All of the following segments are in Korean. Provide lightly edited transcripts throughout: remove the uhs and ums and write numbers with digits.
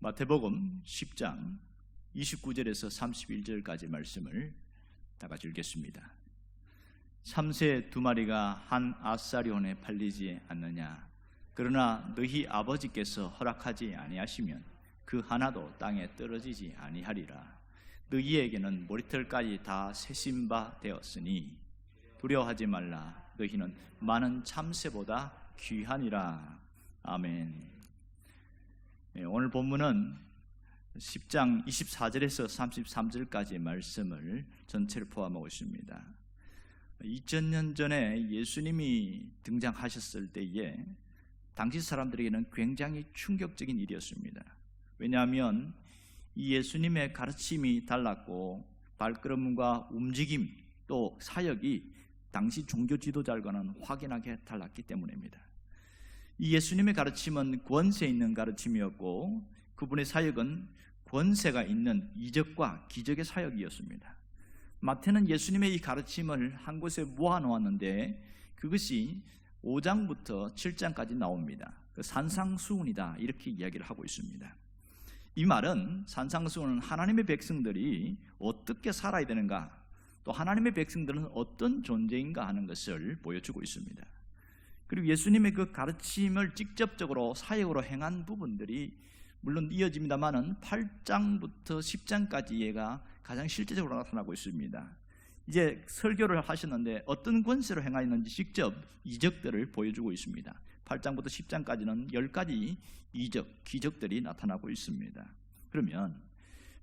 마태복음 10장 29절에서 31절까지 말씀을 다 같이 읽겠습니다. 3새 2마리가 한 아사리온에 팔리지 않느냐? 그러나 너희 아버지께서 허락하지 아니하시면 그 하나도 땅에 떨어지지 아니하리라. 너희에게는 머리털까지 다 세신 바 되었으니 두려워하지 말라. 너희는 많은 참새보다 귀하니라. 아멘. 오늘 본문은 10장 24절에서 33절까지의 말씀을 전체를 포함하고 있습니다. 2000년 전에 예수님이 등장하셨을 때에 당시 사람들에게는 굉장히 충격적인 일이었습니다. 왜냐하면 이 예수님의 가르침이 달랐고 발걸음과 움직임 또 사역이 당시 종교 지도자들과는 확연하게 달랐기 때문입니다. 이 예수님의 가르침은 권세 있는 가르침이었고 그분의 사역은 권세가 있는 이적과 기적의 사역이었습니다. 마태는 예수님의 이 가르침을 한 곳에 모아놓았는데 그것이 5장부터 7장까지 나옵니다. 그 산상수훈이다 이렇게 이야기를 하고 있습니다. 이 말은 산상수훈은 하나님의 백성들이 어떻게 살아야 되는가, 또 하나님의 백성들은 어떤 존재인가 하는 것을 보여주고 있습니다. 그리고 예수님의 그 가르침을 직접적으로 사역으로 행한 부분들이 물론 이어집니다만은 8장부터 10장까지가 가장 실제적으로 나타나고 있습니다. 이제 설교를 하셨는데 어떤 권세로 행하였는지 직접 이적들을 보여주고 있습니다. 8장부터 10장까지는 10가지 이적, 기적들이 나타나고 있습니다. 그러면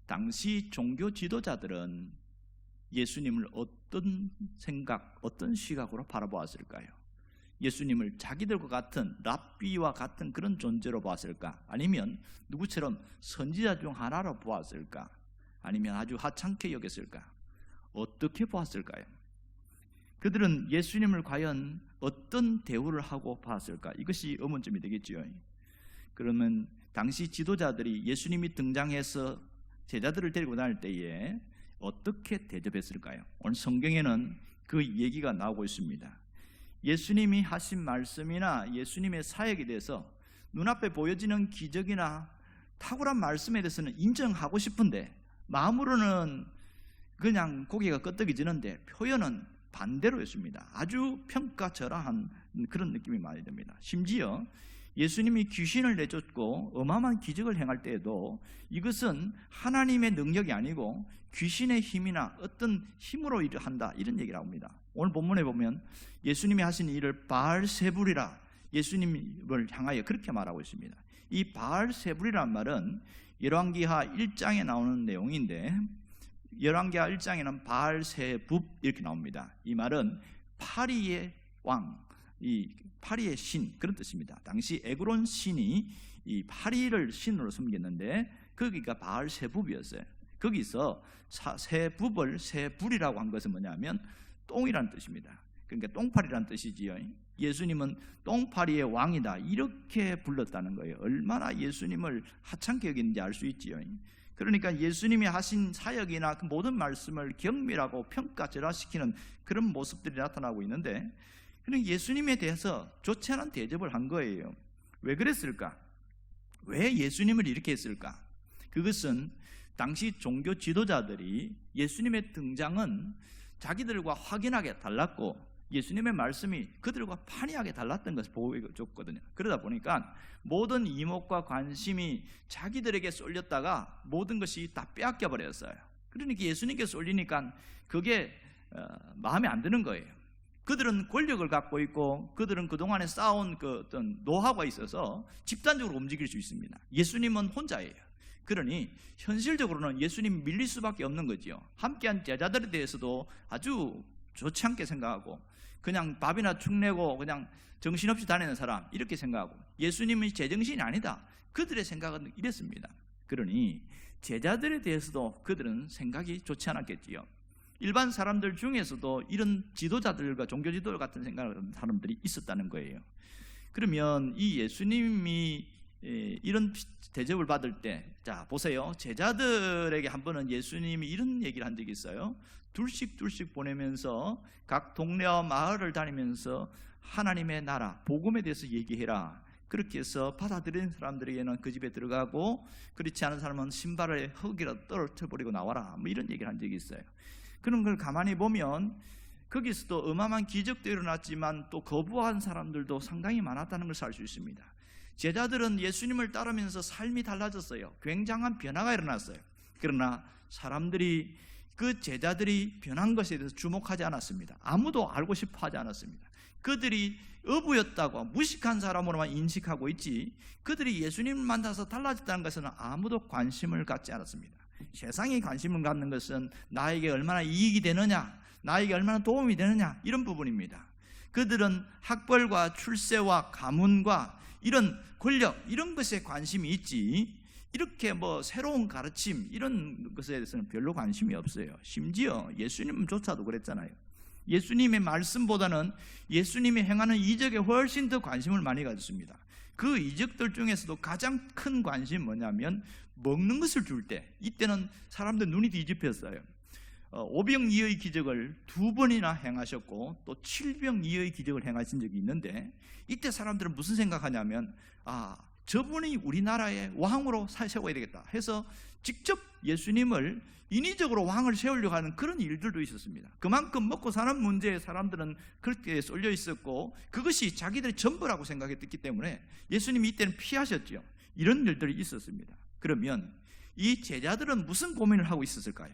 당시 종교 지도자들은 예수님을 어떤 생각, 어떤 시각으로 바라보았을까요? 예수님을 자기들과 같은 랍비와 같은 그런 존재로 보았을까? 아니면 누구처럼 선지자 중 하나로 보았을까? 아니면 아주 하찮게 여겼을까? 어떻게 보았을까요? 그들은 예수님을 과연 어떤 대우를 하고 봤을까? 이것이 의문점이 되겠지요. 그러면 당시 지도자들이 예수님이 등장해서 제자들을 데리고 다닐 때에 어떻게 대접했을까요? 오늘 성경에는 그 얘기가 나오고 있습니다. 예수님이 하신 말씀이나 예수님의 사역에 대해서 눈앞에 보여지는 기적이나 탁월한 말씀에 대해서는 인정하고 싶은데 마음으로는 그냥 고개가 끄덕여지는데 표현은 반대로였습니다. 아주 평가절하한 그런 느낌이 많이 듭니다. 심지어 예수님이 귀신을 내쫓고 어마어마한 기적을 행할 때에도 이것은 하나님의 능력이 아니고 귀신의 힘이나 어떤 힘으로 일을 한다 이런 얘기를 합니다. 오늘 본문에 보면 예수님이 하신 일을 바알세불이라 예수님을 향하여 그렇게 말하고 있습니다. 이 바알세불이라는 말은 열왕기하 1장에 나오는 내용인데 열왕기하 1장에는 바알세붑 이렇게 나옵니다. 이 말은 파리의 왕, 이 파리의 신 그런 뜻입니다. 당시 에그론 신이 이 파리를 신으로 섬겼는데 거기가 바알세붑이었어요. 거기서 세붑을 세불이라고 한 것은 뭐냐면 똥이라는 뜻입니다. 그러니까 똥파리라는 뜻이지요. 예수님은 똥파리의 왕이다 이렇게 불렀다는 거예요. 얼마나 예수님을 하찮게 여기는지 알 수 있지요. 그러니까 예수님이 하신 사역이나 그 모든 말씀을 경멸하고 평가절하시키는 그런 모습들이 나타나고 있는데 그런 예수님에 대해서 좋지 않은 대접을 한 거예요. 왜 그랬을까? 왜 예수님을 이렇게 했을까? 그것은 당시 종교 지도자들이 예수님의 등장은 자기들과 확연하게 달랐고 예수님의 말씀이 그들과 판이하게 달랐던 것을 보여줬거든요. 그러다 보니까 모든 이목과 관심이 자기들에게 쏠렸다가 모든 것이 다 빼앗겨 버렸어요. 그러니까 예수님께 쏠리니까 그게 마음에 안 드는 거예요. 그들은 권력을 갖고 있고 그들은 그동안에 쌓아온 그 어떤 노하우가 있어서 집단적으로 움직일 수 있습니다. 예수님은 혼자예요. 그러니 현실적으로는 예수님이 밀릴 수밖에 없는 거지요. 함께한 제자들에 대해서도 아주 좋지 않게 생각하고 그냥 밥이나 축내고 그냥 정신없이 다니는 사람 이렇게 생각하고 예수님이 제정신이 아니다. 그들의 생각은 이랬습니다. 그러니 제자들에 대해서도 그들은 생각이 좋지 않았겠지요. 일반 사람들 중에서도 이런 지도자들과 종교 지도자 같은 생각을 하는 사람들이 있었다는 거예요. 그러면 이 예수님이 이런 대접을 받을 때, 자 보세요. 제자들에게 한 번은 예수님이 이런 얘기를 한 적이 있어요. 둘씩 보내면서 각 동네와 마을을 다니면서 하나님의 나라, 복음에 대해서 얘기해라. 그렇게 해서 받아들이는 사람들에게는 그 집에 들어가고, 그렇지 않은 사람은 신발에 흙이라도 떨어뜨려버리고 나와라, 뭐 이런 얘기를 한 적이 있어요. 그런 걸 가만히 보면 거기서도 어마어마한 기적도 일어났지만 또 거부한 사람들도 상당히 많았다는 것을 알 수 있습니다. 제자들은 예수님을 따르면서 삶이 달라졌어요. 굉장한 변화가 일어났어요. 그러나 사람들이 그 제자들이 변한 것에 대해서 주목하지 않았습니다. 아무도 알고 싶어 하지 않았습니다. 그들이 어부였다고 무식한 사람으로만 인식하고 있지, 그들이 예수님을 만나서 달라졌다는 것은 아무도 관심을 갖지 않았습니다. 세상에 관심을 갖는 것은 나에게 얼마나 이익이 되느냐, 나에게 얼마나 도움이 되느냐, 이런 부분입니다. 그들은 학벌과 출세와 가문과 이런 권력, 이런 것에 관심이 있지, 이렇게 뭐 새로운 가르침 이런 것에 대해서는 별로 관심이 없어요. 심지어 예수님조차도 그랬잖아요. 예수님의 말씀보다는 예수님이 행하는 이적에 훨씬 더 관심을 많이 가졌습니다. 그 이적들 중에서도 가장 큰 관심이 뭐냐면 먹는 것을 줄 때, 이때는 사람들 눈이 뒤집혔어요. 오병이어의 기적을 2번이나 행하셨고 또 7병이어의 기적을 행하신 적이 있는데, 이때 사람들은 무슨 생각하냐면, 저분이 우리나라의 왕으로 세워야 되겠다 해서 직접 예수님을 인위적으로 왕을 세우려고 하는 그런 일들도 있었습니다. 그만큼 먹고 사는 문제에 사람들은 그렇게 쏠려 있었고, 그것이 자기들의 전부라고 생각했기 때문에 예수님이 이때는 피하셨죠. 이런 일들이 있었습니다. 그러면 이 제자들은 무슨 고민을 하고 있었을까요?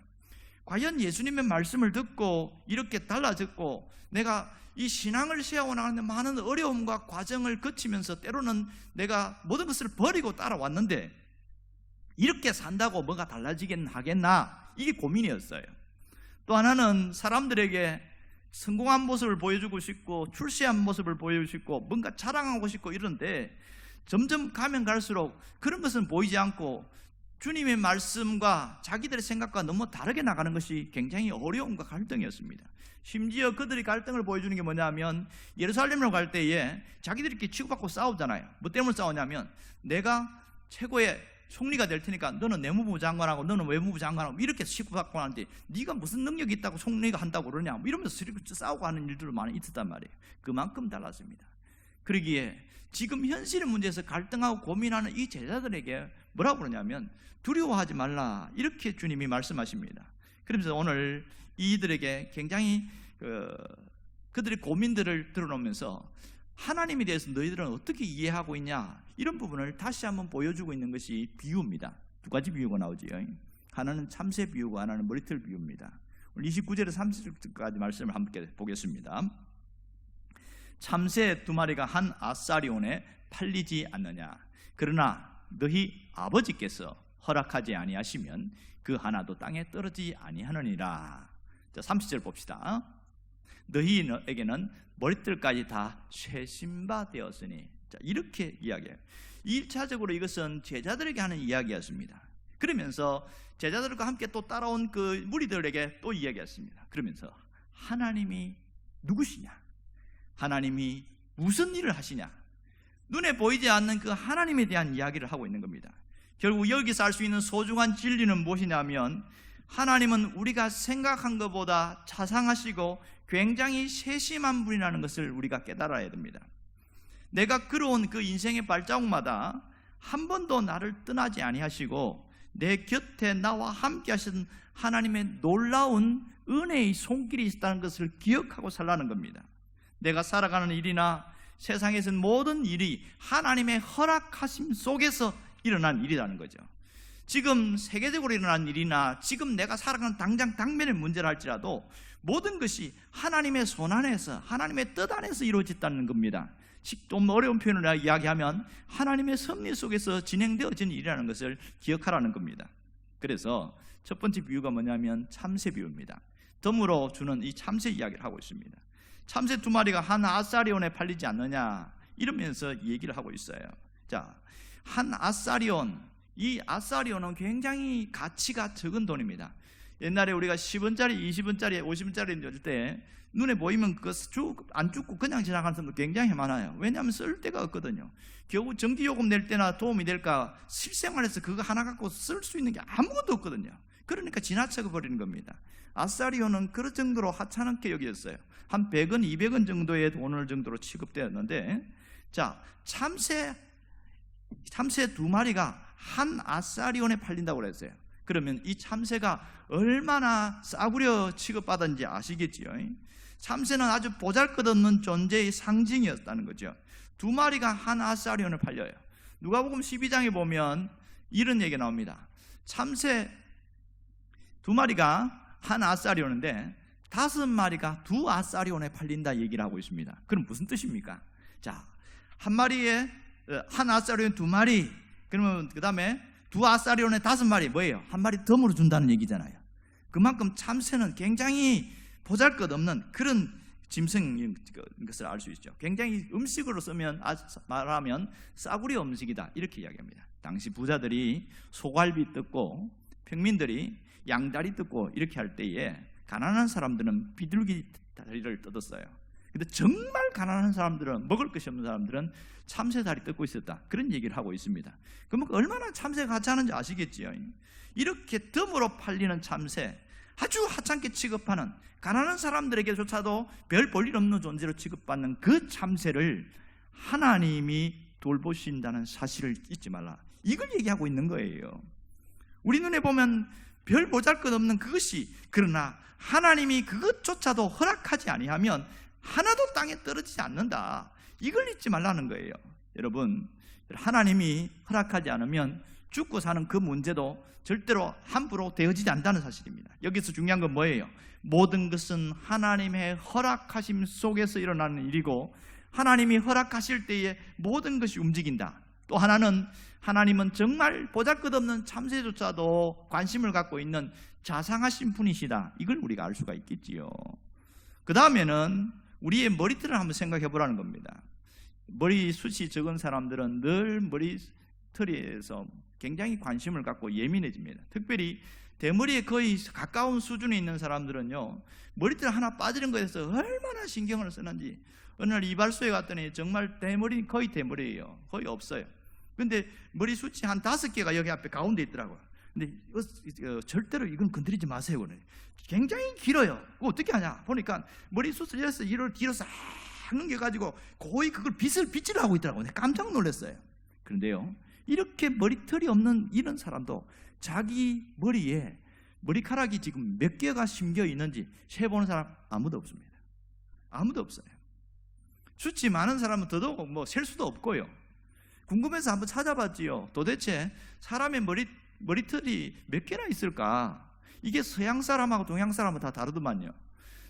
과연 예수님의 말씀을 듣고 이렇게 달라졌고, 내가 이 신앙을 세워나가는 많은 어려움과 과정을 거치면서 때로는 내가 모든 것을 버리고 따라왔는데 이렇게 산다고 뭐가 달라지긴 하겠나, 이게 고민이었어요. 또 하나는 사람들에게 성공한 모습을 보여주고 싶고 출세한 모습을 보여주고 싶고 뭔가 자랑하고 싶고 이런데, 점점 가면 갈수록 그런 것은 보이지 않고 주님의 말씀과 자기들의 생각과 너무 다르게 나가는 것이 굉장히 어려움과 갈등이었습니다. 심지어 그들이 갈등을 보여주는 게 뭐냐면, 예루살렘으로 갈 때에 자기들끼리 치고받고 싸우잖아요. 뭐 때문에 싸우냐면, 내가 최고의 총리가 될 테니까 너는 내무부 장관하고 너는 외무부 장관하고 이렇게 치고받고 하는데 네가 무슨 능력이 있다고 총리가 한다고 그러냐, 뭐 이러면서 싸우고 하는 일들도 많이 있었단 말이에요. 그만큼 달랐습니다. 그러기에 지금 현실의 문제에서 갈등하고 고민하는 이 제자들에게 뭐라고 그러냐면, 두려워하지 말라, 이렇게 주님이 말씀하십니다. 그러면서 오늘 이들에게 굉장히 그들의 고민들을 드러놓으면서 하나님에 대해서 너희들은 어떻게 이해하고 있냐, 이런 부분을 다시 한번 보여주고 있는 것이 비유입니다. 2가지 비유가 나오지요. 하나는 참새 비유고 하나는 머리털 비유입니다. 오늘 29절에서 30절까지 말씀을 함께 보겠습니다. 참새 2마리가 한 아사리온에 팔리지 않느냐, 그러나 너희 아버지께서 허락하지 아니하시면 그 하나도 땅에 떨어지지 아니하느니라. 자, 30절 봅시다. 너희에게는 머리털까지 다 쇠신바 되었으니. 자, 이렇게 이야기해요. 1차적으로 이것은 제자들에게 하는 이야기였습니다. 그러면서 제자들과 함께 또 따라온 그 무리들에게 또 이야기했습니다. 그러면서 하나님이 누구시냐, 하나님이 무슨 일을 하시냐, 눈에 보이지 않는 그 하나님에 대한 이야기를 하고 있는 겁니다. 결국 여기서 알 수 있는 소중한 진리는 무엇이냐면, 하나님은 우리가 생각한 것보다 자상하시고 굉장히 세심한 분이라는 것을 우리가 깨달아야 됩니다. 내가 걸어온 그 인생의 발자국마다 한 번도 나를 떠나지 아니하시고 내 곁에 나와 함께 하신 하나님의 놀라운 은혜의 손길이 있다는 것을 기억하고 살라는 겁니다. 내가 살아가는 일이나 세상에서는 모든 일이 하나님의 허락하심 속에서 일어난 일이라는 거죠. 지금 세계적으로 일어난 일이나 지금 내가 살아가는 당장 당면의 문제를 할지라도 모든 것이 하나님의 손 안에서, 하나님의 뜻 안에서 이루어졌다는 겁니다. 좀 어려운 표현을 이야기하면 하나님의 섭리 속에서 진행되어진 일이라는 것을 기억하라는 겁니다. 그래서 첫 번째 비유가 뭐냐면 참새 비유입니다. 덤으로 주는 이 참새 이야기를 하고 있습니다. 참새 2마리가 한 아사리온에 팔리지 않느냐, 이러면서 얘기를 하고 있어요. 자, 한 아사리온, 이 아사리온은 굉장히 가치가 적은 돈입니다. 옛날에 우리가 10원짜리, 20원짜리, 50원짜리 줄 때 눈에 보이면 그거 안 죽고 그냥 지나가는 사람도 굉장히 많아요. 왜냐하면 쓸 데가 없거든요. 겨우 전기요금 낼 때나 도움이 될까, 실생활에서 그거 하나 갖고 쓸 수 있는 게 아무것도 없거든요. 그러니까 지나쳐 버리는 겁니다. 아사리온은 그런 정도로 하찮게 여겼어요. 한 100원, 200원 정도의 돈을 정도로 취급되었는데, 자, 참새 두 마리가 한 아사리온에 팔린다고 그랬어요. 그러면 이 참새가 얼마나 싸구려 취급받았는지 아시겠지요? 참새는 아주 보잘것없는 존재의 상징이었다는 거죠. 두 마리가 한 아사리온에 팔려요. 누가복음 12장에 보면 이런 얘기가 나옵니다. 참새 두 마리가 한 아사리온인데 5마리가 두 아사리온에 팔린다 얘기를 하고 있습니다. 그럼 무슨 뜻입니까? 자, 한 마리에 한 아사리온 2마리, 그러면 그 다음에 두 아사리온에 5마리, 뭐예요? 한 마리 덤으로 준다는 얘기잖아요. 그만큼 참새는 굉장히 보잘것없는 그런 짐승인 것을 알 수 있죠. 굉장히 음식으로 말하면 싸구려 음식이다 이렇게 이야기합니다. 당시 부자들이 소갈비 뜯고 평민들이 양다리 뜯고 이렇게 할 때에 가난한 사람들은 비둘기 다리를 뜯었어요. 근데 정말 가난한 사람들은, 먹을 것이 없는 사람들은 참새 다리 뜯고 있었다, 그런 얘기를 하고 있습니다. 그러면 얼마나 참새가 하찮은지 아시겠지요? 이렇게 덤으로 팔리는 참새, 아주 하찮게 취급하는, 가난한 사람들에게조차도 별 볼일 없는 존재로 취급받는 그 참새를 하나님이 돌보신다는 사실을 잊지 말라, 이걸 얘기하고 있는 거예요. 우리 눈에 보면 별 보잘것없는 그것이, 그러나 하나님이 그것조차도 허락하지 아니하면 하나도 땅에 떨어지지 않는다, 이걸 잊지 말라는 거예요. 여러분, 하나님이 허락하지 않으면 죽고 사는 그 문제도 절대로 함부로 되어지지 않는다는 사실입니다. 여기서 중요한 건 뭐예요? 모든 것은 하나님의 허락하심 속에서 일어나는 일이고, 하나님이 허락하실 때에 모든 것이 움직인다. 또 하나는, 하나님은 정말 보잘것없는 참새조차도 관심을 갖고 있는 자상하신 분이시다, 이걸 우리가 알 수가 있겠지요. 그 다음에는 우리의 머리털을 한번 생각해 보라는 겁니다. 머리숱이 적은 사람들은 늘 머리털에서 굉장히 관심을 갖고 예민해집니다. 특별히 대머리에 거의 가까운 수준에 있는 사람들은요, 머리털 하나 빠지는 거에서 얼마나 신경을 쓰는지. 어느 날 이발소에 갔더니 정말 대머리, 거의 대머리예요. 거의 없어요. 근데 머리숱이 한 5개가 여기 앞에 가운데 있더라고요. 근데 절대로 이건 건드리지 마세요, 그래. 굉장히 길어요. 그거 어떻게 하냐 보니까 머리숱을 이래서 이를 뒤로 싹 넘겨가지고 거의 그걸 빗질 하고 있더라고요. 내가 깜짝 놀랐어요. 그런데요, 이렇게 머리털이 없는 이런 사람도 자기 머리에 머리카락이 지금 몇 개가 심겨 있는지 세보는 사람 아무도 없습니다. 아무도 없어요. 숱이 많은 사람은 더더욱 셀 수도 없고요. 궁금해서 한번 찾아봤지요. 도대체 사람의 머리털이 몇 개나 있을까? 이게 서양 사람하고 동양 사람은 다 다르더만요.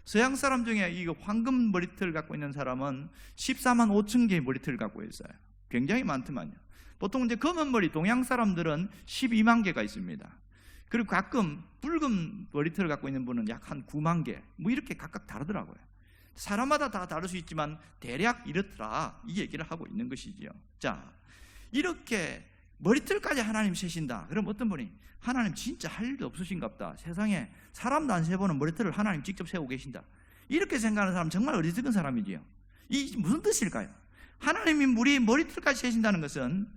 서양 사람 중에 이 황금 머리털 갖고 있는 사람은 14만 5천 개의 머리털을 갖고 있어요. 굉장히 많더만요. 보통 이제 검은 머리 동양 사람들은 12만 개가 있습니다. 그리고 가끔 붉은 머리털을 갖고 있는 분은 약 한 9만 개, 이렇게 각각 다르더라고요. 사람마다 다 다를 수 있지만 대략 이렇더라, 이 얘기를 하고 있는 것이지요. 자, 이렇게 머리털까지 하나님 세신다. 그럼 어떤 분이, 하나님 진짜 할 일도 없으신갑다, 세상에 사람도 안 세보는 머리털을 하나님 직접 세우고 계신다, 이렇게 생각하는 사람 정말 어리석은 사람이지요. 이 무슨 뜻일까요? 하나님이 우리 머리털까지 세신다는 것은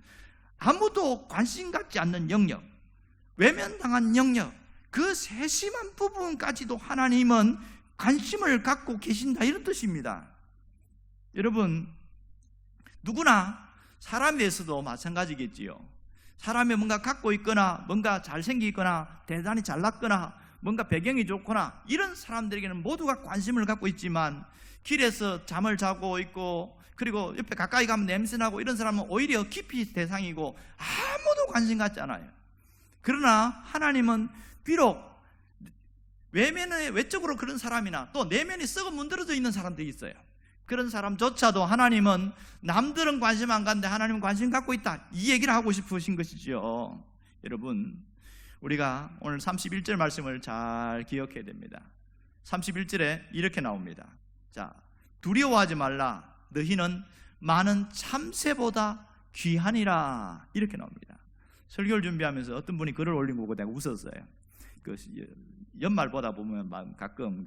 아무도 관심 갖지 않는 영역, 외면당한 영역, 그 세심한 부분까지도 하나님은 관심을 갖고 계신다, 이런 뜻입니다. 여러분, 누구나 사람에 대해서도 마찬가지겠지요. 사람이 뭔가 갖고 있거나 뭔가 잘생기거나 대단히 잘났거나 뭔가 배경이 좋거나 이런 사람들에게는 모두가 관심을 갖고 있지만, 길에서 잠을 자고 있고 그리고 옆에 가까이 가면 냄새나고 이런 사람은 오히려 깊이 대상이고 아무도 관심 갖지 않아요. 그러나 하나님은 비록 외적으로 그런 사람이나 또 내면이 썩어 문드러져 있는 사람들이 있어요. 그런 사람조차도 하나님은 남들은 관심 안 갖는데 하나님은 관심 갖고 있다, 이 얘기를 하고 싶으신 것이죠. 여러분, 우리가 오늘 31절 말씀을 잘 기억해야 됩니다. 31절에 이렇게 나옵니다. 자, 두려워하지 말라, 너희는 많은 참새보다 귀하니라, 이렇게 나옵니다. 설교를 준비하면서 어떤 분이 글을 올린 거 보고 내가 웃었어요. 그 연말 보다 보면 가끔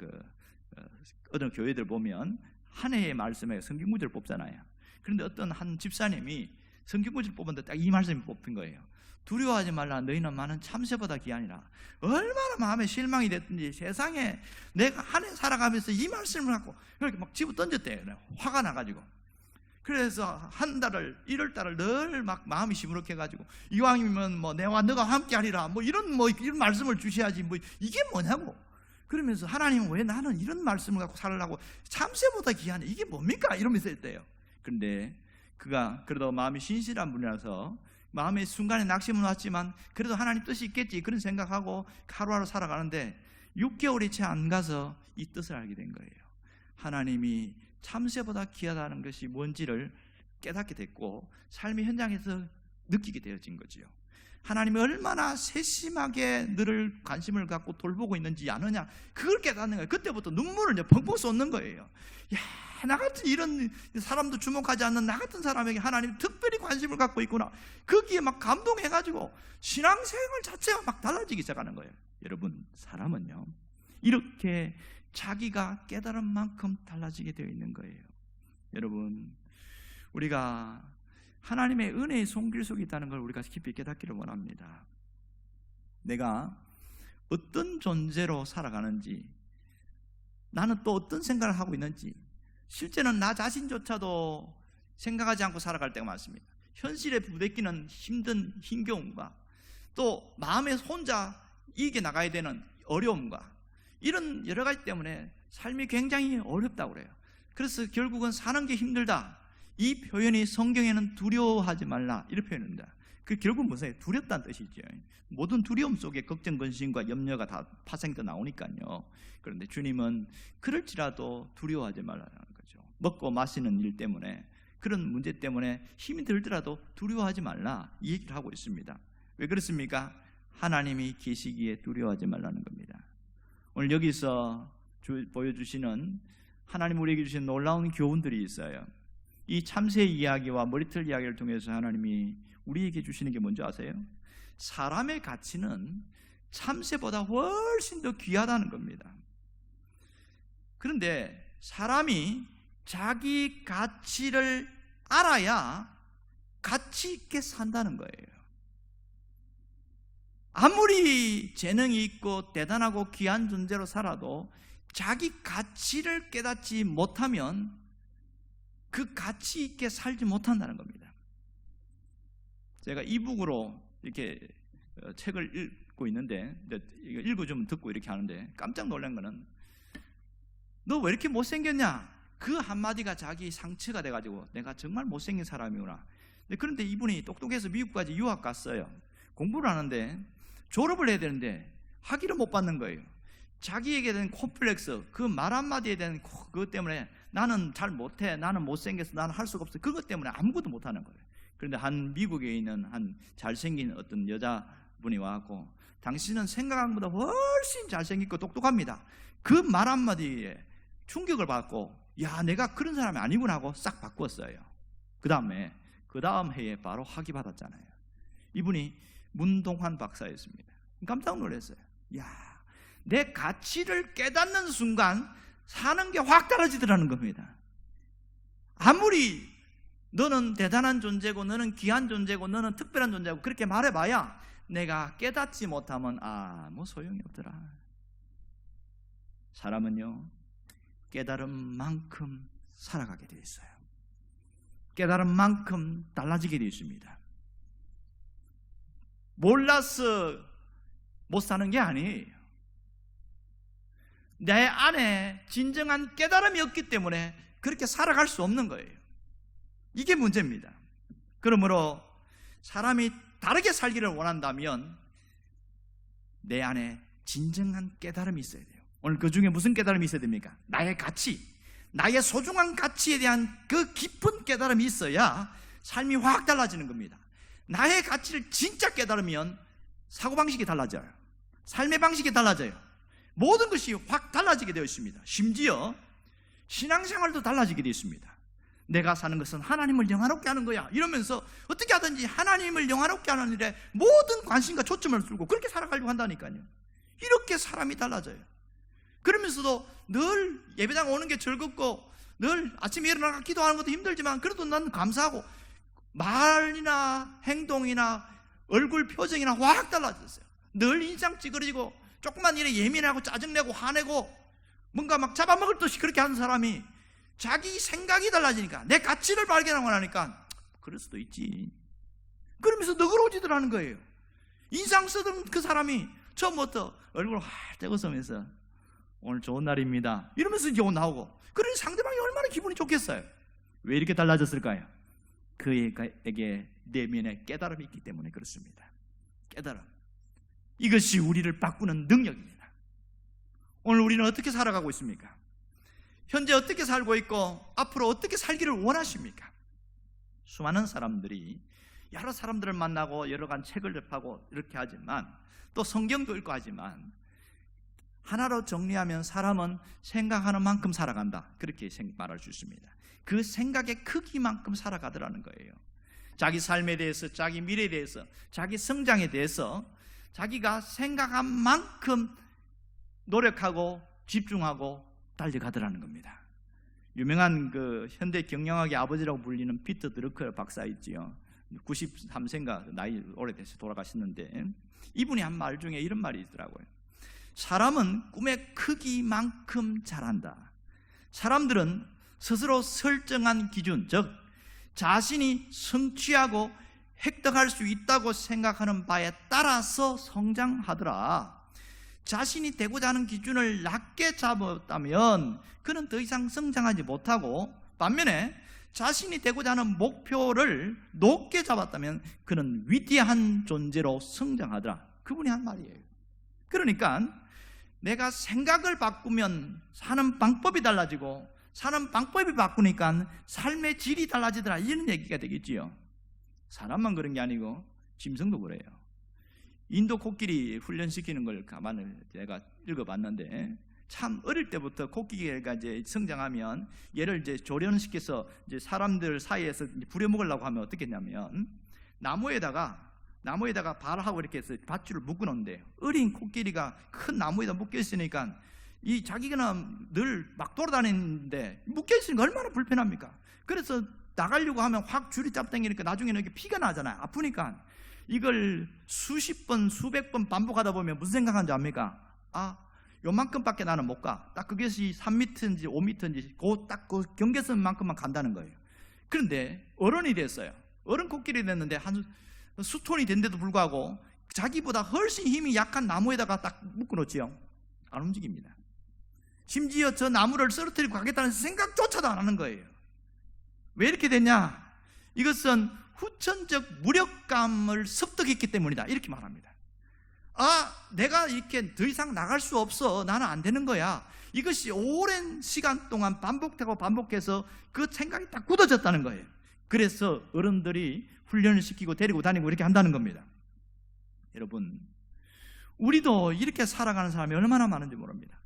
어떤 교회들 보면 한 해의 말씀에 성경 구절을 뽑잖아요. 그런데 어떤 한 집사님이 성경 구절을 뽑았는데 딱 이 말씀이 뽑힌 거예요. 두려워하지 말라, 너희는 많은 참새보다 귀하니라. 얼마나 마음에 실망이 됐든지 세상에 내가 한 해 살아가면서 이 말씀을 갖고 이렇게 막 집어 던졌대요. 화가 나가지고. 그래서 한 달을 1월 달을 늘 막 마음이 시무룩해가지고 이왕이면 뭐 내와 너가 함께하리라 뭐 이런 말씀을 주셔야지 뭐 이게 뭐냐고. 그러면서 하나님은 왜 나는 이런 말씀을 갖고 살으려고 참새보다 귀하냐 이게 뭡니까 이러면서 했대요. 그런데 그가 그래도 마음이 신실한 분이라서 마음의 순간에 낙심은 왔지만 그래도 하나님 뜻이 있겠지 그런 생각하고 하루하루 살아가는데 6개월이 채 안 가서 이 뜻을 알게 된 거예요. 하나님이 참새보다 귀하다는 것이 뭔지를 깨닫게 됐고 삶의 현장에서 느끼게 되어진 거지요. 하나님이 얼마나 세심하게 너를 관심을 갖고 돌보고 있는지 아느냐 그걸 깨닫는 거예요. 그때부터 눈물을 이제 펑펑 쏟는 거예요. 야, 나 같은 이런 사람도 주목하지 않는 나 같은 사람에게 하나님이 특별히 관심을 갖고 있구나. 거기에 막 감동해가지고 신앙생활 자체가 막 달라지기 시작하는 거예요. 여러분 사람은요 이렇게 자기가 깨달은 만큼 달라지게 되어 있는 거예요. 여러분 우리가 하나님의 은혜의 손길 속에 있다는 걸 우리가 깊이 깨닫기를 원합니다. 내가 어떤 존재로 살아가는지 나는 또 어떤 생각을 하고 있는지 실제는 나 자신조차도 생각하지 않고 살아갈 때가 많습니다. 현실에 부대끼는 힘겨움과 또 마음에 혼자 이겨 나가야 되는 어려움과 이런 여러 가지 때문에 삶이 굉장히 어렵다고 그래요. 그래서 결국은 사는 게 힘들다. 이 표현이 성경에는 두려워하지 말라 이런 표현입니다. 그 결국 무슨 두렵다는 뜻이죠. 모든 두려움 속에 걱정, 근심과 염려가 다 파생돼 나오니까요. 그런데 주님은 그럴지라도 두려워하지 말라는 거죠. 먹고 마시는 일 때문에 그런 문제 때문에 힘이 들더라도 두려워하지 말라 이 얘기를 하고 있습니다. 왜 그렇습니까? 하나님이 계시기에 두려워하지 말라는 겁니다. 오늘 여기서 보여주시는 하나님 우리에게 주신 놀라운 교훈들이 있어요. 이 참새 이야기와 머리털 이야기를 통해서 하나님이 우리에게 주시는 게 뭔지 아세요? 사람의 가치는 참새보다 훨씬 더 귀하다는 겁니다. 그런데 사람이 자기 가치를 알아야 가치 있게 산다는 거예요. 아무리 재능이 있고 대단하고 귀한 존재로 살아도 자기 가치를 깨닫지 못하면 그 가치 있게 살지 못한다는 겁니다. 제가 이북으로 이렇게 책을 읽고 있는데 읽어주면 듣고 이렇게 하는데 깜짝 놀란 거는 너 왜 이렇게 못생겼냐? 그 한마디가 자기 상처가 돼가지고 내가 정말 못생긴 사람이구나. 그런데 이분이 똑똑해서 미국까지 유학 갔어요. 공부를 하는데 졸업을 해야 되는데 학위를 못 받는 거예요. 자기에게 대한 콤플렉스, 그 말 한마디에 대한 그것 때문에 나는 잘 못해, 나는 못생겨서 나는 할 수가 없어, 그것 때문에 아무것도 못하는 거예요. 그런데 한 미국에 있는 한 잘생긴 어떤 여자분이 와갖고 당신은 생각한 것보다 훨씬 잘생기고 똑똑합니다. 그 말 한마디에 충격을 받고 야 내가 그런 사람이 아니구나 하고 싹 바꿨어요. 그 다음 해에 바로 학위 받았잖아요. 이분이 문동환 박사였습니다. 깜짝 놀랐어요. 야, 내 가치를 깨닫는 순간 사는 게 확 달라지더라는 겁니다. 아무리 너는 대단한 존재고 너는 귀한 존재고 너는 특별한 존재고 그렇게 말해봐야 내가 깨닫지 못하면 아무 소용이 없더라. 사람은요 깨달은 만큼 살아가게 되어 있어요. 깨달은 만큼 달라지게 되어 있습니다. 몰라서 못 사는 게 아니에요. 내 안에 진정한 깨달음이 없기 때문에 그렇게 살아갈 수 없는 거예요. 이게 문제입니다. 그러므로 사람이 다르게 살기를 원한다면 내 안에 진정한 깨달음이 있어야 돼요. 오늘 그 중에 무슨 깨달음이 있어야 됩니까? 나의 가치, 나의 소중한 가치에 대한 그 깊은 깨달음이 있어야 삶이 확 달라지는 겁니다. 나의 가치를 진짜 깨달으면 사고방식이 달라져요. 삶의 방식이 달라져요. 모든 것이 확 달라지게 되어 있습니다. 심지어 신앙생활도 달라지게 되어 있습니다. 내가 사는 것은 하나님을 영화롭게 하는 거야 이러면서 어떻게 하든지 하나님을 영화롭게 하는 일에 모든 관심과 초점을 두고 그렇게 살아가려고 한다니까요. 이렇게 사람이 달라져요. 그러면서도 늘 예배당 오는 게 즐겁고 늘 아침에 일어나서 기도하는 것도 힘들지만 그래도 난 감사하고 말이나 행동이나 얼굴 표정이나 확 달라졌어요. 늘 인상 찌그러지고 조금만 일에 예민하고 짜증내고 화내고 뭔가 막 잡아먹을 듯이 그렇게 하는 사람이 자기 생각이 달라지니까, 내 가치를 발견하고 나니까 그럴 수도 있지, 그러면서 너그러워지더라는 거예요. 인상 쓰던 그 사람이 처음부터 얼굴을 활짝 웃으면서 오늘 좋은 날입니다 이러면서 이제 나오고, 그러니 상대방이 얼마나 기분이 좋겠어요. 왜 이렇게 달라졌을까요? 그에게 내면에 깨달음이 있기 때문에 그렇습니다. 깨달음, 이것이 우리를 바꾸는 능력입니다. 오늘 우리는 어떻게 살아가고 있습니까? 현재 어떻게 살고 있고 앞으로 어떻게 살기를 원하십니까? 수많은 사람들이 여러 사람들을 만나고 여러 가지 책을 접하고 이렇게 하지만, 또 성경도 읽고 하지만, 하나로 정리하면 사람은 생각하는 만큼 살아간다, 그렇게 말할 수 있습니다. 그 생각의 크기만큼 살아가더라는 거예요. 자기 삶에 대해서, 자기 미래에 대해서, 자기 성장에 대해서 자기가 생각한 만큼 노력하고 집중하고 달려가더라는 겁니다. 유명한 그 현대 경영학의 아버지라고 불리는 피터 드러커 박사 있지요. 93세인가 나이 오래돼서 돌아가셨는데, 이분이 한 말 중에 이런 말이 있더라고요. 사람은 꿈의 크기만큼 자란다. 사람들은 스스로 설정한 기준, 즉 자신이 성취하고 획득할 수 있다고 생각하는 바에 따라서 성장하더라. 자신이 되고자 하는 기준을 낮게 잡았다면 그는 더 이상 성장하지 못하고, 반면에 자신이 되고자 하는 목표를 높게 잡았다면 그는 위대한 존재로 성장하더라. 그분이 한 말이에요. 그러니까 내가 생각을 바꾸면 사는 방법이 달라지고, 사는 방법이 바꾸니까 삶의 질이 달라지더라, 이런 얘기가 되겠지요. 사람만 그런 게 아니고 짐승도 그래요. 인도 코끼리 훈련시키는 걸 가만히 제가 읽어봤는데, 참 어릴 때부터 코끼리가 이제 성장하면 얘를 이제 조련시켜서 이제 사람들 사이에서 부려먹으려고 하면 어떻게 했냐면, 나무에다가 발하고 이렇게 해서 밧줄을 묶어 놓는데요. 어린 코끼리가 큰 나무에다 묶여 있으니까 이 자기가 늘 막 돌아다니는데 묶여 있으니까 얼마나 불편합니까? 그래서 나가려고 하면 확 줄이 잡당기니까 나중에는 이렇게 피가 나잖아요. 아프니까. 이걸 수십 번, 수백 번 반복하다 보면 무슨 생각하는지 압니까? 요만큼밖에 나는 못 가. 딱 그것이 3m인지 5m인지 딱 그 경계선만큼만 간다는 거예요. 그런데 어른이 됐어요. 어른 코끼리 됐는데 한 수톤이 된데도 불구하고 자기보다 훨씬 힘이 약한 나무에다가 딱 묶어놓지요. 안 움직입니다. 심지어 저 나무를 쓰러뜨리고 가겠다는 생각조차도 안 하는 거예요. 왜 이렇게 됐냐? 이것은 후천적 무력감을 습득했기 때문이다, 이렇게 말합니다. 내가 이렇게 더 이상 나갈 수 없어, 나는 안 되는 거야. 이것이 오랜 시간 동안 반복되고 반복해서 그 생각이 딱 굳어졌다는 거예요. 그래서 어른들이 훈련을 시키고 데리고 다니고 이렇게 한다는 겁니다. 여러분, 우리도 이렇게 살아가는 사람이 얼마나 많은지 모릅니다.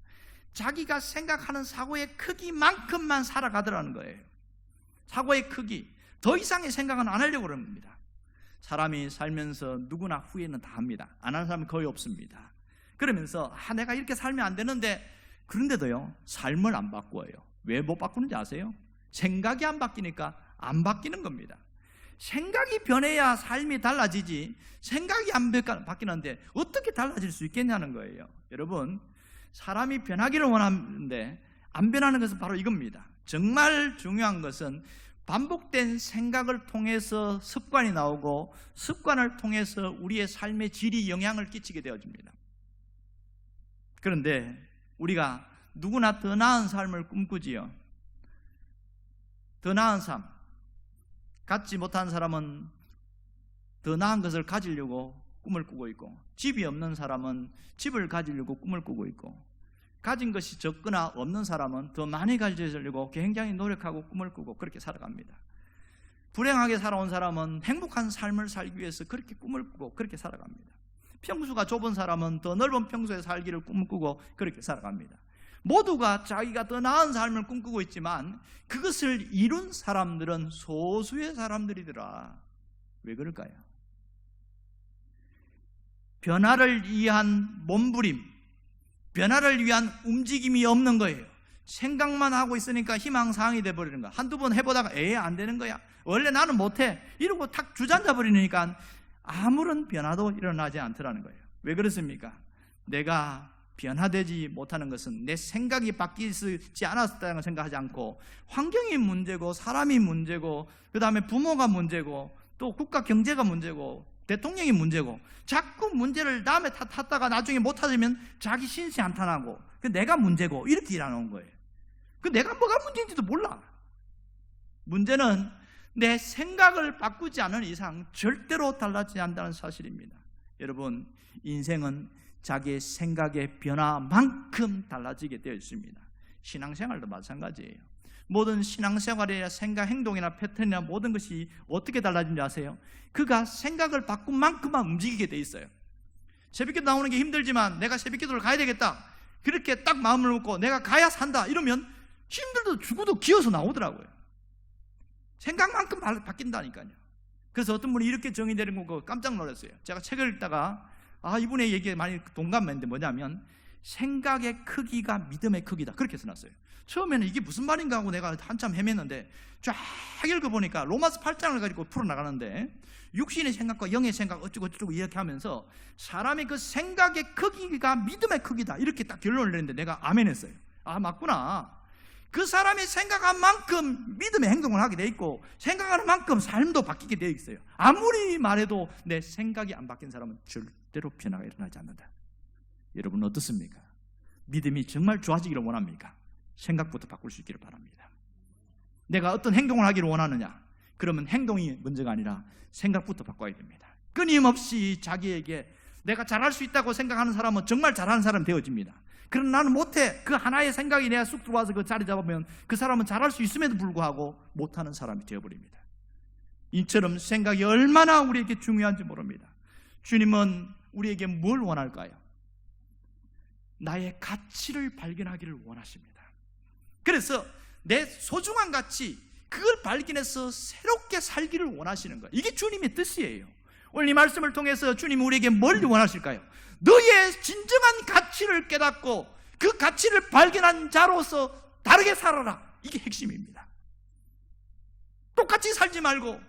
자기가 생각하는 사고의 크기만큼만 살아가더라는 거예요. 사고의 크기, 더 이상의 생각은 안 하려고 그럽니다. 사람이 살면서 누구나 후회는 다 합니다. 안 하는 사람은 거의 없습니다. 그러면서 내가 이렇게 살면 안 되는데, 그런데도요 삶을 안 바꿔요. 왜 못 바꾸는지 아세요? 생각이 안 바뀌니까 안 바뀌는 겁니다. 생각이 변해야 삶이 달라지지, 생각이 안 바뀌는데 어떻게 달라질 수 있겠냐는 거예요. 여러분, 사람이 변하기를 원하는데 안 변하는 것은 바로 이겁니다. 정말 중요한 것은 반복된 생각을 통해서 습관이 나오고, 습관을 통해서 우리의 삶의 질이 영향을 끼치게 되어집니다. 그런데 우리가 누구나 더 나은 삶을 꿈꾸지요. 더 나은 삶, 갖지 못한 사람은 더 나은 것을 가지려고 꿈을 꾸고 있고, 집이 없는 사람은 집을 가지려고 꿈을 꾸고 있고, 가진 것이 적거나 없는 사람은 더 많이 가지려고 굉장히 노력하고 꿈을 꾸고 그렇게 살아갑니다. 불행하게 살아온 사람은 행복한 삶을 살기 위해서 그렇게 꿈을 꾸고 그렇게 살아갑니다. 평수가 좁은 사람은 더 넓은 평수에 살기를 꿈을 꾸고 그렇게 살아갑니다. 모두가 자기가 더 나은 삶을 꿈꾸고 있지만 그것을 이룬 사람들은 소수의 사람들이더라. 왜 그럴까요? 변화를 위한 몸부림, 변화를 위한 움직임이 없는 거예요. 생각만 하고 있으니까 희망사항이 돼버리는 거야. 한두 번 해보다가 안 되는 거야, 원래 나는 못해, 이러고 탁 주저앉아 버리니까 아무런 변화도 일어나지 않더라는 거예요. 왜 그렇습니까? 내가 변화되지 못하는 것은 내 생각이 바뀌지 않았다는 걸 생각하지 않고 환경이 문제고 사람이 문제고 그 다음에 부모가 문제고 또 국가 경제가 문제고 대통령이 문제고 자꾸 문제를 남의 탓하다가 나중에 못하면 자기 신세 한탄하고 내가 문제고 이렇게 일하는 거예요. 내가 뭐가 문제인지도 몰라. 문제는 내 생각을 바꾸지 않은 이상 절대로 달라지지 않는다는 사실입니다. 여러분, 인생은 자기의 생각의 변화만큼 달라지게 되어 있습니다. 신앙생활도 마찬가지예요. 모든 신앙생활이나 생각, 행동이나 패턴이나 모든 것이 어떻게 달라진지 아세요? 그가 생각을 바꾼 만큼만 움직이게 돼 있어요. 새벽기도 나오는 게 힘들지만 내가 새벽기도를 가야 되겠다, 그렇게 딱 마음을 먹고 내가 가야 산다 이러면 힘들도 죽어도 기어서 나오더라고요. 생각만큼 바뀐다니까요. 그래서 어떤 분이 이렇게 정의되는 거 깜짝 놀랐어요. 제가 책을 읽다가 이분의 얘기에 많이 동감했는데 뭐냐면 생각의 크기가 믿음의 크기다, 그렇게 써놨어요. 처음에는 이게 무슨 말인가 하고 내가 한참 헤맸는데 쫙 읽어보니까 로마서 8장을 가지고 풀어나가는데 육신의 생각과 영의 생각 어쩌고 저쩌고 이렇게 하면서 사람의 그 생각의 크기가 믿음의 크기다, 이렇게 딱 결론을 내는데 내가 아멘 했어요. 맞구나. 그 사람이 생각한 만큼 믿음의 행동을 하게 돼 있고 생각하는 만큼 삶도 바뀌게 되어 있어요. 아무리 말해도 내 생각이 안 바뀐 사람은 절대로 변화가 일어나지 않는다. 여러분 어떻습니까? 믿음이 정말 좋아지기를 원합니까? 생각부터 바꿀 수 있기를 바랍니다. 내가 어떤 행동을 하기를 원하느냐? 그러면 행동이 문제가 아니라 생각부터 바꿔야 됩니다. 끊임없이 자기에게 내가 잘할 수 있다고 생각하는 사람은 정말 잘하는 사람이 되어집니다. 그러나 나는 못해, 그 하나의 생각이 내가 쑥 들어와서 그 자리 잡으면 그 사람은 잘할 수 있음에도 불구하고 못하는 사람이 되어버립니다. 이처럼 생각이 얼마나 우리에게 중요한지 모릅니다. 주님은 우리에게 뭘 원할까요? 나의 가치를 발견하기를 원하십니다. 그래서 내 소중한 가치, 그걸 발견해서 새롭게 살기를 원하시는 거예요. 이게 주님의 뜻이에요. 오늘 이 말씀을 통해서 주님이 우리에게 뭘 원하실까요? 너의 진정한 가치를 깨닫고 그 가치를 발견한 자로서 다르게 살아라, 이게 핵심입니다. 똑같이 살지 말고,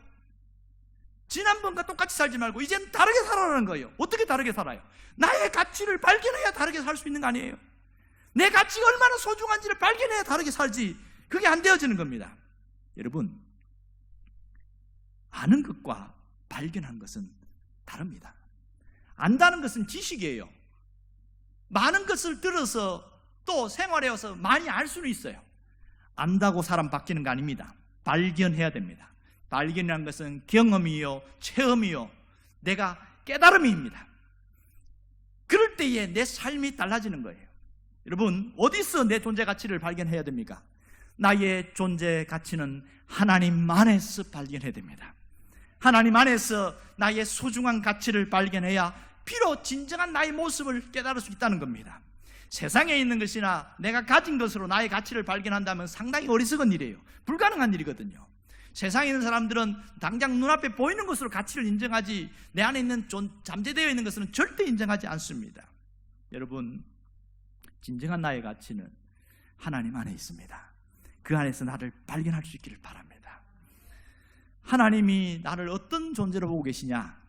지난번과 똑같이 살지 말고 이젠 다르게 살아라는 거예요. 어떻게 다르게 살아요? 나의 가치를 발견해야 다르게 살 수 있는 거 아니에요? 내 가치가 얼마나 소중한지를 발견해야 다르게 살지, 그게 안 되어지는 겁니다. 여러분, 아는 것과 발견한 것은 다릅니다. 안다는 것은 지식이에요. 많은 것을 들어서 또 생활해서 많이 알 수는 있어요. 안다고 사람 바뀌는 거 아닙니다. 발견해야 됩니다. 발견이라는 것은 경험이요, 체험이요, 내가 깨달음입니다. 그럴 때에 내 삶이 달라지는 거예요. 여러분, 어디서 내 존재 가치를 발견해야 됩니까? 나의 존재 가치는 하나님 안에서 발견해야 됩니다. 하나님 안에서 나의 소중한 가치를 발견해야 비록 진정한 나의 모습을 깨달을 수 있다는 겁니다. 세상에 있는 것이나 내가 가진 것으로 나의 가치를 발견한다면 상당히 어리석은 일이에요. 불가능한 일이거든요. 세상에 있는 사람들은 당장 눈앞에 보이는 것으로 가치를 인정하지 내 안에 있는 잠재되어 있는 것은 절대 인정하지 않습니다. 여러분, 진정한 나의 가치는 하나님 안에 있습니다. 그 안에서 나를 발견할 수 있기를 바랍니다. 하나님이 나를 어떤 존재로 보고 계시냐?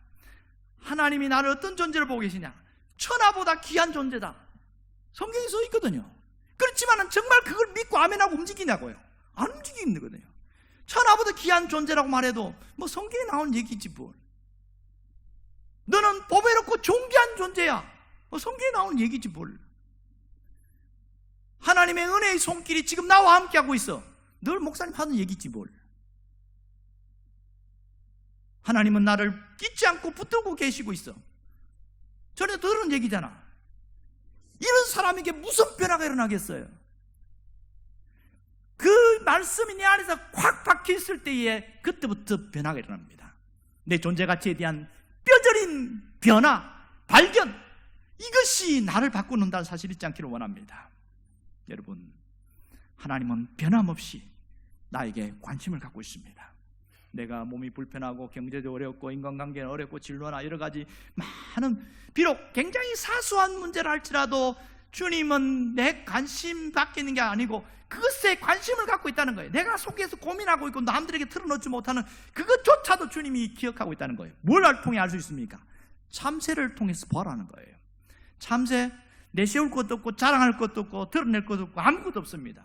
하나님이 나를 어떤 존재로 보고 계시냐? 천하보다 귀한 존재다, 성경에 써 있거든요. 그렇지만 정말 그걸 믿고 아멘하고 움직이냐고요? 안 움직이는 거거든요. 천하보다 귀한 존재라고 말해도 뭐 성경에 나온 얘기지 뭘. 너는 보배롭고 존귀한 존재야, 뭐 성경에 나온 얘기지 뭘. 하나님의 은혜의 손길이 지금 나와 함께하고 있어, 늘 목사님 하는 얘기지 뭘. 하나님은 나를 잊지 않고 붙들고 계시고 있어. 전에 들은 얘기잖아. 이런 사람에게 무슨 변화가 일어나겠어요? 그 말씀이 내 안에서 확 박혀있을 때에 그때부터 변화가 일어납니다. 내 존재 가치에 대한 뼈저린 변화, 발견, 이것이 나를 바꾸는다는 사실을 잊지 않기를 원합니다. 여러분, 하나님은 변함없이 나에게 관심을 갖고 있습니다. 내가 몸이 불편하고 경제도 어렵고 인간관계는 어렵고 진로나 여러 가지 많은, 비록 굉장히 사소한 문제를 할지라도 주님은 내 관심 밖에 있는 게 아니고 그것에 관심을 갖고 있다는 거예요. 내가 속에서 고민하고 있고 남들에게 털어놓지 못하는 그것조차도 주님이 기억하고 있다는 거예요. 뭘 통해 알 수 있습니까? 참새를 통해서 보라는 거예요. 참새, 내세울 것도 없고 자랑할 것도 없고 드러낼 것도 없고 아무것도 없습니다.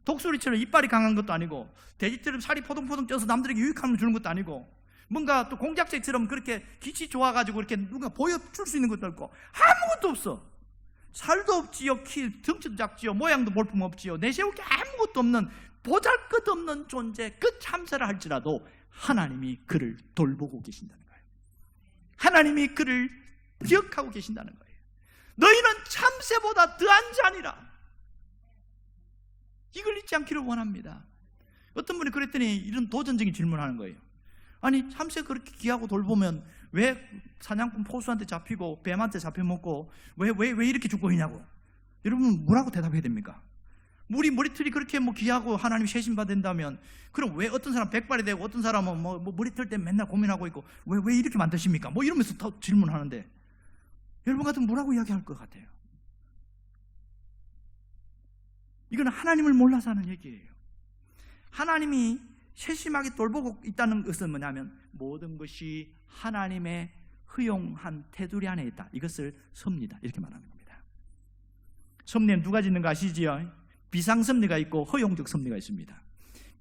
독수리처럼 이빨이 강한 것도 아니고 돼지처럼 살이 포동포동 쪄서 남들에게 유익함을 주는 것도 아니고 뭔가 또 공작새처럼 그렇게 기치 좋아가지고 이렇게 누가 보여줄 수 있는 것도 없고 아무것도 없어. 살도 없지요, 덩치도 작지요, 모양도 볼품없지요, 내세울 게 아무것도 없는 보잘것없는 존재, 그 참새라 할지라도 하나님이 그를 돌보고 계신다는 거예요. 하나님이 그를 기억하고 계신다는 거예요. 너희는 참새보다 더한 자니라. 이걸 잊지 않기를 원합니다. 어떤 분이 그랬더니 이런 도전적인 질문을 하는 거예요. 아니, 참새 그렇게 귀하고 돌보면 왜 사냥꾼 포수한테 잡히고 뱀한테 잡혀먹고 왜 이렇게 죽고 있냐고. 여러분 뭐라고 대답해야 됩니까? 우리 머리털이 그렇게 귀하고 하나님 세신받는다면 그럼 왜 어떤 사람 백발이 되고 어떤 사람은 머리털 때문에 맨날 고민하고 있고 왜 이렇게 만드십니까? 이러면서 더 질문하는데 여러분 같으면 뭐라고 이야기할 것 같아요? 이건 하나님을 몰라서 하는 얘기예요. 하나님이 세심하게 돌보고 있다는 것은 뭐냐면 모든 것이 하나님의 허용한 테두리 안에 있다. 이것을 섭리다. 이렇게 말하는 겁니다. 섭리는 두 가지 있는 거 아시지요? 비상섭리가 있고 허용적 섭리가 있습니다.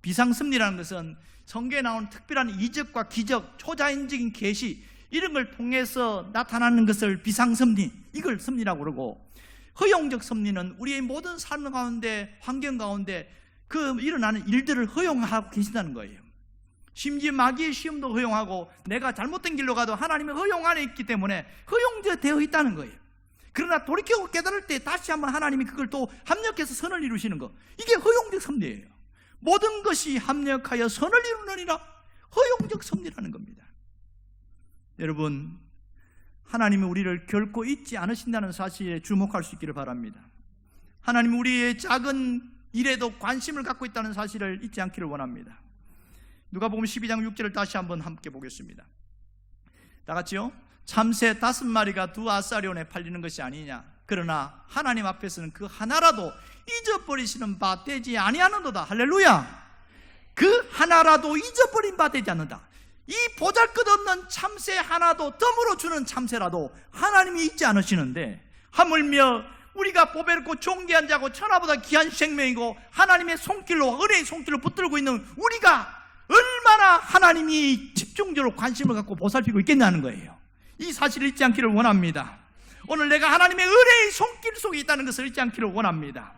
비상섭리라는 것은 성경에 나오는 특별한 이적과 기적, 초자연적인 계시 이런 걸 통해서 나타나는 것을 비상섭리, 이걸 섭리라고 그러고, 허용적 섭리는 우리의 모든 삶 가운데, 환경 가운데 그 일어나는 일들을 허용하고 계신다는 거예요. 심지어 마귀의 시험도 허용하고 내가 잘못된 길로 가도 하나님의 허용 안에 있기 때문에 허용되어 있다는 거예요. 그러나 돌이키고 깨달을 때 다시 한번 하나님이 그걸 또 합력해서 선을 이루시는 것, 이게 허용적 섭리예요. 모든 것이 합력하여 선을 이루느니라. 허용적 섭리라는 겁니다. 여러분, 하나님이 우리를 결코 잊지 않으신다는 사실에 주목할 수 있기를 바랍니다. 하나님이 우리의 작은 일에도 관심을 갖고 있다는 사실을 잊지 않기를 원합니다. 누가복음 12장 6절을 다시 한번 함께 보겠습니다. 다 같이요. 참새 5마리가 2아사리온에 팔리는 것이 아니냐. 그러나 하나님 앞에서는 그 하나라도 잊어버리시는 바 되지 아니하는도다. 할렐루야. 그 하나라도 잊어버린 바 되지 않는다. 이 보잘것없는 참새 하나도 덤으로 주는 참새라도 하나님이 잊지 않으시는데, 하물며 우리가 보배롭고 존귀한 자고 천하보다 귀한 생명이고 하나님의 손길로, 은혜의 손길로 붙들고 있는 우리가 얼마나 하나님이 집중적으로 관심을 갖고 보살피고 있겠냐는 거예요. 이 사실을 잊지 않기를 원합니다. 오늘 내가 하나님의 은혜의 손길 속에 있다는 것을 잊지 않기를 원합니다.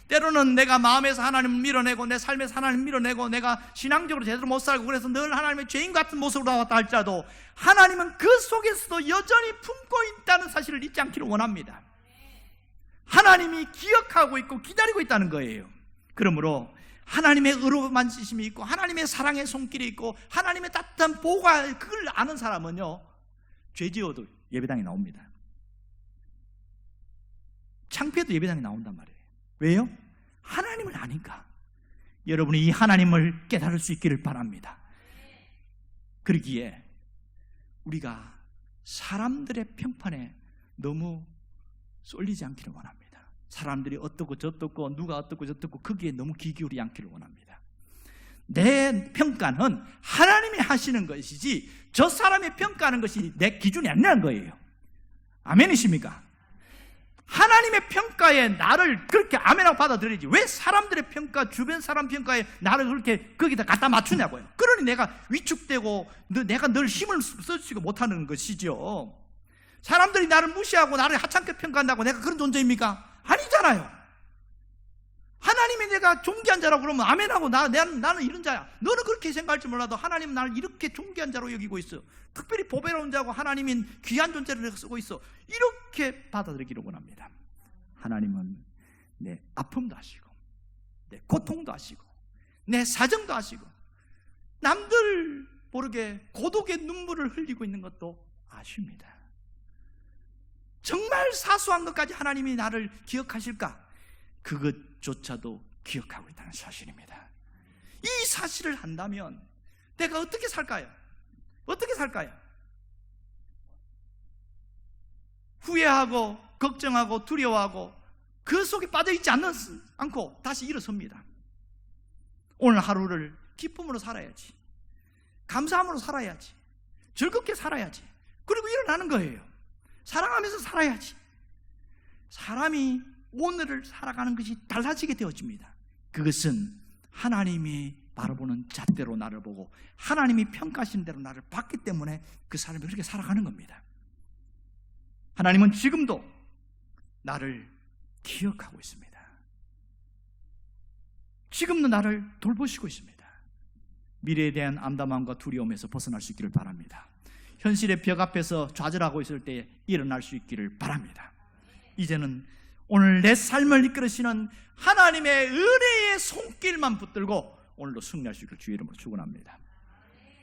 때로는 내가 마음에서 하나님을 밀어내고 내 삶에서 하나님을 밀어내고 내가 신앙적으로 제대로 못 살고 그래서 늘 하나님의 죄인 같은 모습으로 나왔다 할지라도 하나님은 그 속에서도 여전히 품고 있다는 사실을 잊지 않기를 원합니다. 하나님이 기억하고 있고 기다리고 있다는 거예요. 그러므로 하나님의 의로 만지심이 있고 하나님의 사랑의 손길이 있고 하나님의 따뜻한 보호가, 그걸 아는 사람은요, 죄지어도 예배당에 나옵니다. 창피해도 예배당에 나온단 말이에요. 왜요? 하나님을 아니까. 여러분이 이 하나님을 깨달을 수 있기를 바랍니다. 그러기에 우리가 사람들의 평판에 너무 쏠리지 않기를 원합니다. 사람들이 어떻고 저떻고 누가 어떻고 저떻고 거기에 너무 귀 기울이지 않기를 원합니다. 내 평가는 하나님이 하시는 것이지 저 사람이 평가하는 것이 내 기준이 아니라는 거예요. 아멘이십니까? 하나님의 평가에 나를 그렇게 아멘하고 받아들이지 왜 사람들의 평가, 주변 사람 평가에 나를 그렇게 거기다 갖다 맞추냐고요. 그러니 내가 위축되고 내가 늘 힘을 써주지 못하는 것이죠. 사람들이 나를 무시하고 나를 하찮게 평가한다고 내가 그런 존재입니까? 아니잖아요. 하나님이 내가 존귀한 자라고 그러면 아멘하고 나는 이런 자야. 너는 그렇게 생각할지 몰라도 하나님은 나를 이렇게 존귀한 자로 여기고 있어. 특별히 보배로운 자고 하나님인 귀한 존재를 쓰고 있어. 이렇게 받아들이기를 원합니다. 하나님은 내 아픔도 아시고 내 고통도 아시고 내 사정도 아시고 남들 모르게 고독의 눈물을 흘리고 있는 것도 아십니다. 정말 사소한 것까지 하나님이 나를 기억하실까? 그것조차도 기억하고 있다는 사실입니다. 이 사실을 한다면 내가 어떻게 살까요? 어떻게 살까요? 후회하고 걱정하고 두려워하고 그 속에 빠져있지 않고 다시 일어섭니다. 오늘 하루를 기쁨으로 살아야지, 감사함으로 살아야지, 즐겁게 살아야지. 그리고 일어나는 거예요. 사랑하면서 살아야지. 사람이 오늘을 살아가는 것이 달라지게 되어집니다. 그것은 하나님이 바라보는 잣대로 나를 보고 하나님이 평가하시는 대로 나를 봤기 때문에 그 사람이 그렇게 살아가는 겁니다. 하나님은 지금도 나를 기억하고 있습니다. 지금도 나를 돌보시고 있습니다. 미래에 대한 암담함과 두려움에서 벗어날 수 있기를 바랍니다. 현실의 벽 앞에서 좌절하고 있을 때 일어날 수 있기를 바랍니다. 이제는 오늘 내 삶을 이끌으시는 하나님의 은혜의 손길만 붙들고 오늘도 승리할 수 있기를 주의 이름으로 축원합니다.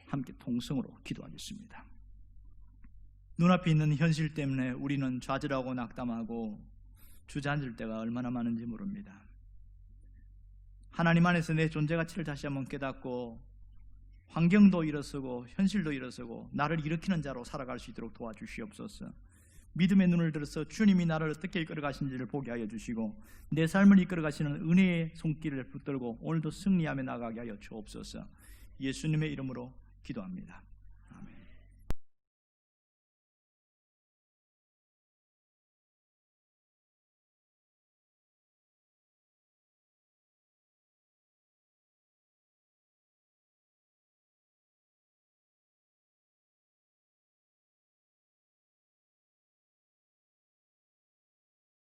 함께 통성으로 기도하겠습니다. 눈앞에 있는 현실 때문에 우리는 좌절하고 낙담하고 주저앉을 때가 얼마나 많은지 모릅니다. 하나님 안에서 내 존재 가치를 다시 한번 깨닫고 환경도 일어서고 현실도 일어서고 나를 일으키는 자로 살아갈 수 있도록 도와주시옵소서. 믿음의 눈을 들어서 주님이 나를 어떻게 이끌어 가시는지를 보게 하여 주시고 내 삶을 이끌어 가시는 은혜의 손길을 붙들고 오늘도 승리하며 나가게 하여 주옵소서. 예수님의 이름으로 기도합니다.